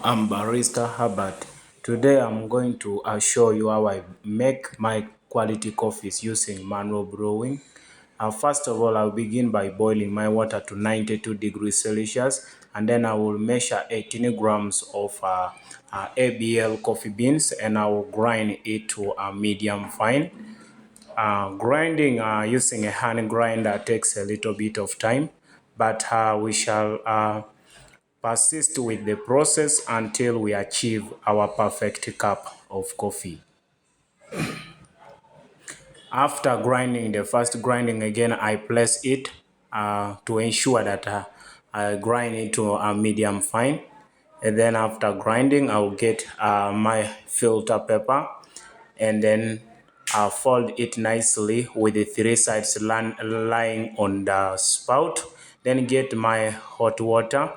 I'm Barista Herbert. Today I'm going to show you how I make my quality coffees using manual brewing. First of all, I'll begin by boiling my water to 92 degrees Celsius, and then I will measure 18 grams of ABL coffee beans, and I will grind it to a medium fine. Grinding using a hand grinder takes a little bit of time, but we shall persist with the process until we achieve our perfect cup of coffee. After grinding, the first grinding again, I place it to ensure that I grind it to a medium fine. And then after grinding, I will get my filter paper and then fold it nicely with the three sides lying on the spout. Then get my hot water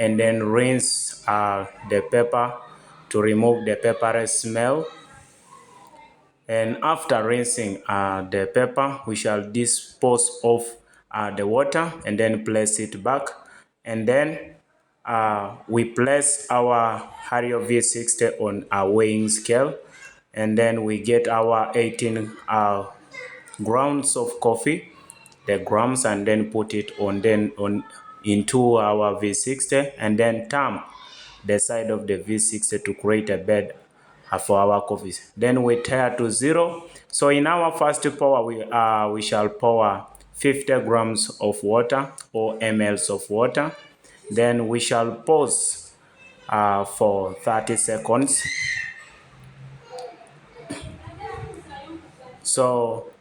and then rinse the pepper to remove the peppery smell. And after rinsing the pepper, we shall dispose of the water and then place it back. And then we place our Hario V60 on a weighing scale. And then we get our 18 grounds of coffee, the grams, and then put it on into our V60 and then tamp the side of the V60 to create a bed for our coffees. Then we tire to 0. So in our first pour, we shall pour 50 grams of water or mLs of water. Then we shall pause for 30 seconds. So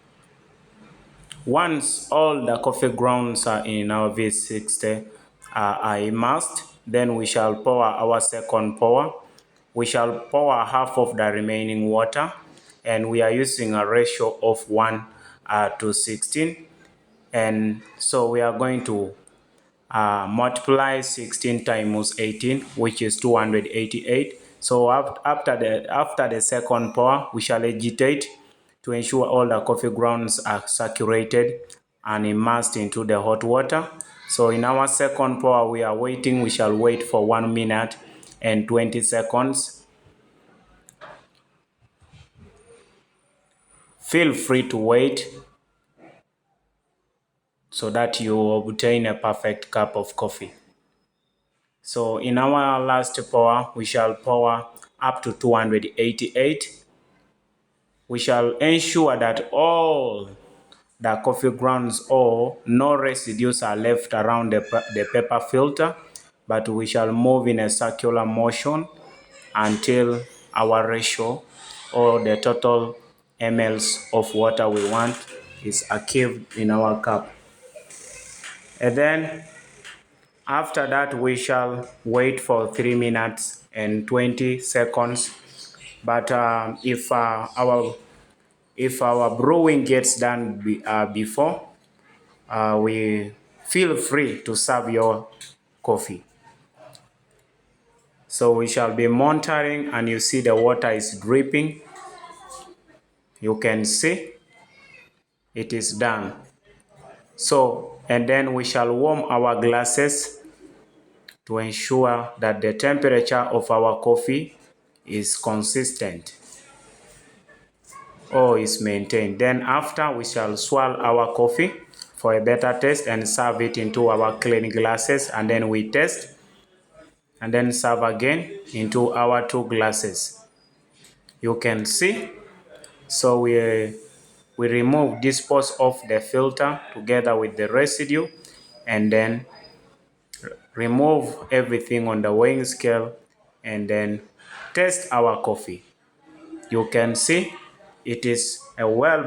once all the coffee grounds are in our V60 are immersed, then we shall pour our second pour. We shall pour half of the remaining water, and we are using a ratio of 1 to 16. And so we are going to multiply 16 times 18, which is 288. So after the second pour, we shall agitate to ensure all the coffee grounds are saturated and immersed into the hot water. So in our second pour, we are waiting. We shall wait for 1 minute and 20 seconds. Feel free to wait so that you obtain a perfect cup of coffee. So in our last pour, we shall pour up to 288. We shall ensure that all the coffee grounds or no residues are left around the pepper filter, but we shall move in a circular motion until our ratio or the total mLs of water we want is achieved in our cup. And then after that, we shall wait for 3 minutes and 20 seconds. But if our brewing gets done before, we feel free to serve your coffee. So we shall be monitoring, and you see the water is dripping. You can see it is done. So, and then we shall warm our glasses to ensure that the temperature of our coffee is consistent or is maintained. Then after, we shall swirl our coffee for a better taste and serve it into our clean glasses, and then we taste and then serve again into our 2 glasses. You can see. So we dispose of the filter together with the residue, and then remove everything on the weighing scale, and then test our coffee. You can see it is a well